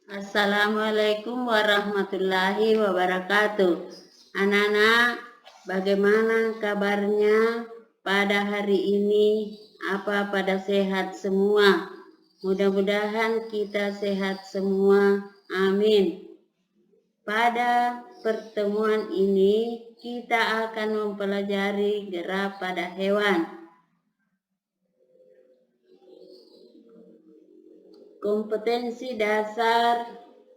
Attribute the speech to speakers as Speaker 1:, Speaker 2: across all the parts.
Speaker 1: Assalamualaikum warahmatullahi wabarakatuh. Anak-anak, bagaimana kabarnya pada hari ini? Apa pada sehat semua? Mudah-mudahan kita sehat semua. Amin. Pada pertemuan ini kita akan mempelajari gerak pada hewan. Kompetensi dasar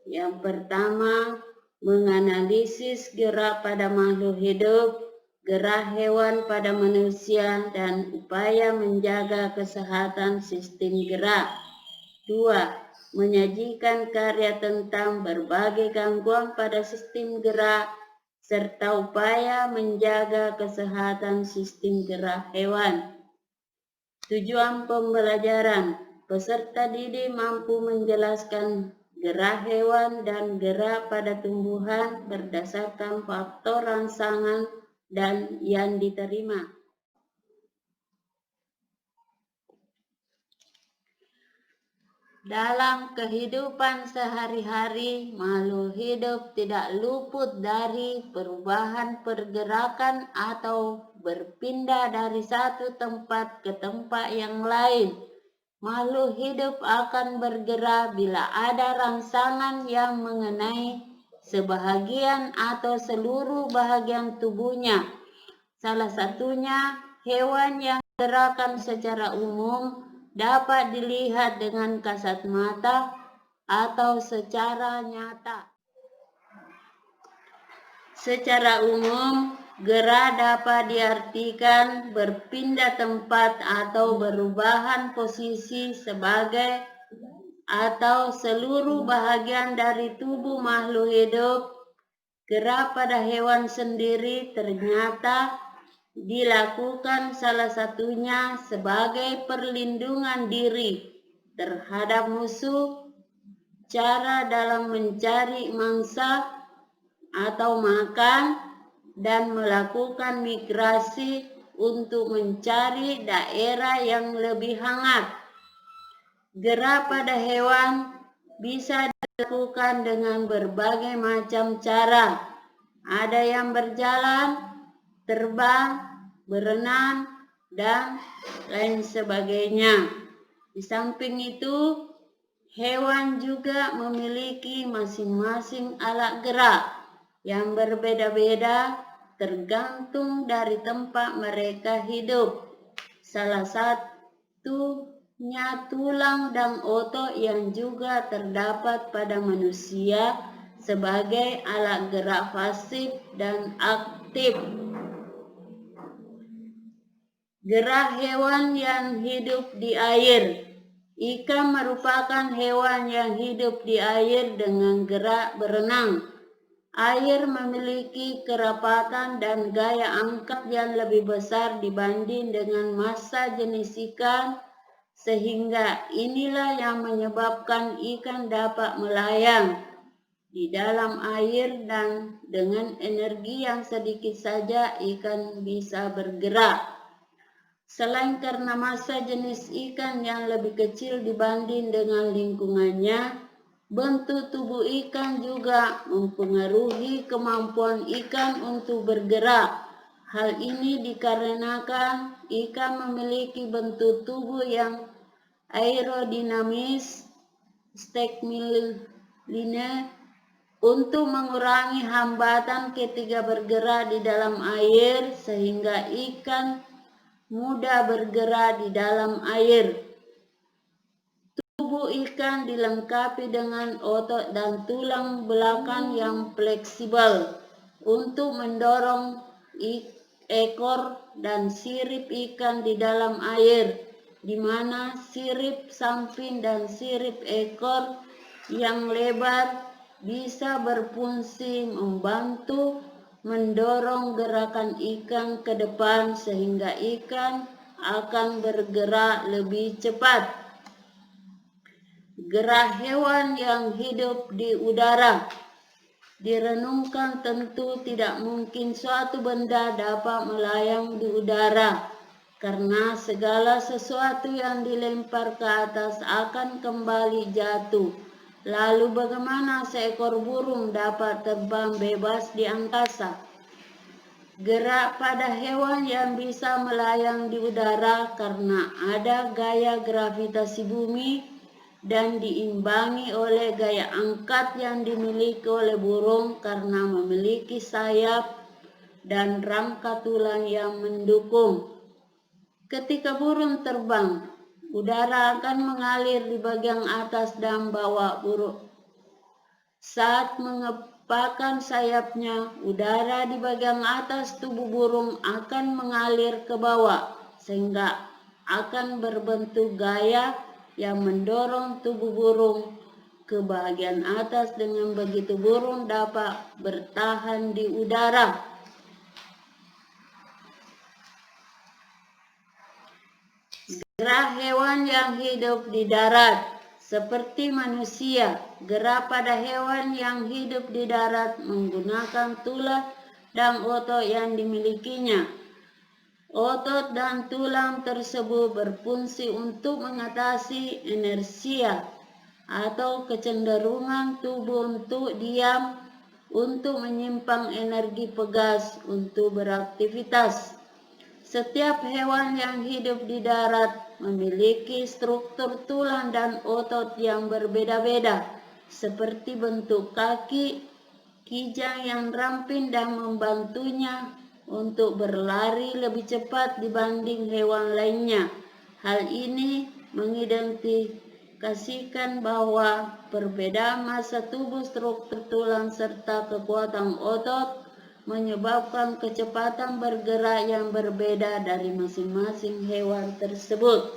Speaker 1: yang pertama, menganalisis gerak pada makhluk hidup, gerak hewan pada manusia, dan upaya menjaga kesehatan sistem gerak. 2. Menyajikan karya tentang berbagai gangguan pada sistem gerak, serta upaya menjaga kesehatan sistem gerak hewan. Tujuan pembelajaran, peserta didik mampu menjelaskan gerak hewan dan gerak pada tumbuhan berdasarkan faktor rangsangan dan yang diterima. Dalam kehidupan sehari-hari, makhluk hidup tidak luput dari perubahan pergerakan atau berpindah dari satu tempat ke tempat yang lain. Makhluk hidup akan bergerak bila ada rangsangan yang mengenai sebahagian atau seluruh bahagian tubuhnya. Salah satunya, hewan yang gerakan secara umum dapat dilihat dengan kasat mata atau secara nyata. Secara umum, gerak dapat diartikan berpindah tempat atau perubahan posisi sebagai atau seluruh bahagian dari tubuh makhluk hidup. Gerak pada hewan sendiri ternyata dilakukan salah satunya sebagai perlindungan diri terhadap musuh, cara dalam mencari mangsa atau makan, dan melakukan migrasi untuk mencari daerah yang lebih hangat. Gerak pada hewan bisa dilakukan dengan berbagai macam cara. Ada yang berjalan, terbang, berenang, dan lain sebagainya. Di samping itu, hewan juga memiliki masing-masing alat gerak yang berbeda-beda tergantung dari tempat mereka hidup. Salah satunya tulang dan otot yang juga terdapat pada manusia sebagai alat gerak pasif dan aktif. Gerak hewan yang hidup di air. Ikan merupakan hewan yang hidup di air dengan gerak berenang. Air memiliki kerapatan dan gaya angkat yang lebih besar dibanding dengan massa jenis ikan, sehingga inilah yang menyebabkan ikan dapat melayang di dalam air dan dengan energi yang sedikit saja ikan bisa bergerak. Selain karena massa jenis ikan yang lebih kecil dibanding dengan lingkungannya, bentuk tubuh ikan juga mempengaruhi kemampuan ikan untuk bergerak. Hal ini dikarenakan ikan memiliki bentuk tubuh yang aerodinamis, stegmiline, untuk mengurangi hambatan ketika bergerak di dalam air sehingga ikan mudah bergerak di dalam air. Tubuh ikan dilengkapi dengan otot dan tulang belakang yang fleksibel untuk mendorong ekor dan sirip ikan di dalam air, di mana sirip samping dan sirip ekor yang lebar bisa berfungsi membantu mendorong gerakan ikan ke depan sehingga ikan akan bergerak lebih cepat. Gerak hewan yang hidup di udara. Direnungkan tentu tidak mungkin suatu benda dapat melayang di udara. karena segala sesuatu yang dilempar ke atas akan kembali jatuh. Lalu bagaimana seekor burung dapat terbang bebas di angkasa? Gerak pada hewan yang bisa melayang di udara karena ada gaya gravitasi bumi dan diimbangi oleh gaya angkat yang dimiliki oleh burung karena memiliki sayap dan rangka tulang yang mendukung. Ketika burung terbang, udara akan mengalir di bagian atas dan bawah burung. Saat mengepakkan sayapnya, udara di bagian atas tubuh burung akan mengalir ke bawah, sehingga akan berbentuk gaya yang mendorong tubuh burung ke bagian atas. Dengan begitu burung dapat bertahan di udara. Gerak hewan yang hidup di darat seperti manusia. Gerak pada hewan yang hidup di darat menggunakan tulang dan otot yang dimilikinya. Otot dan tulang tersebut berfungsi untuk mengatasi inersia atau kecenderungan tubuh untuk diam, untuk menyimpan energi pegas untuk beraktivitas. Setiap hewan yang hidup di darat memiliki struktur tulang dan otot yang berbeda-beda, seperti bentuk kaki, kijang yang ramping dan membantunya untuk berlari lebih cepat dibanding hewan lainnya. Hal ini mengidentifikasikan bahwa perbedaan massa tubuh, struktur tulang, serta kekuatan otot menyebabkan kecepatan bergerak yang berbeda dari masing-masing hewan tersebut.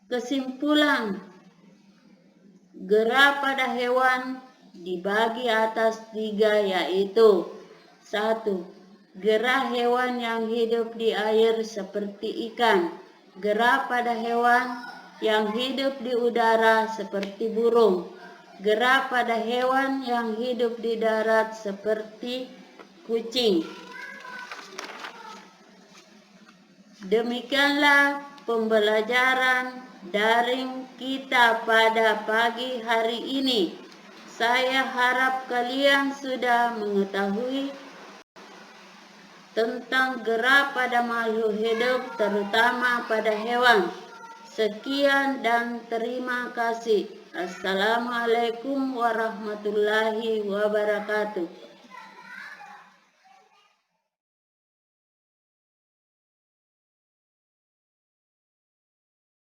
Speaker 1: Kesimpulan, gerak pada hewan dibagi atas 3, yaitu 1. Gerak hewan yang hidup di air seperti ikan. Gerak pada hewan yang hidup di udara seperti burung. Gerak pada hewan yang hidup di darat seperti kucing. Demikianlah pembelajaran daring kita pada pagi hari ini. Saya harap kalian sudah mengetahui tentang gerak pada makhluk hidup, terutama pada hewan. Sekian dan terima kasih. Assalamualaikum warahmatullahi wabarakatuh.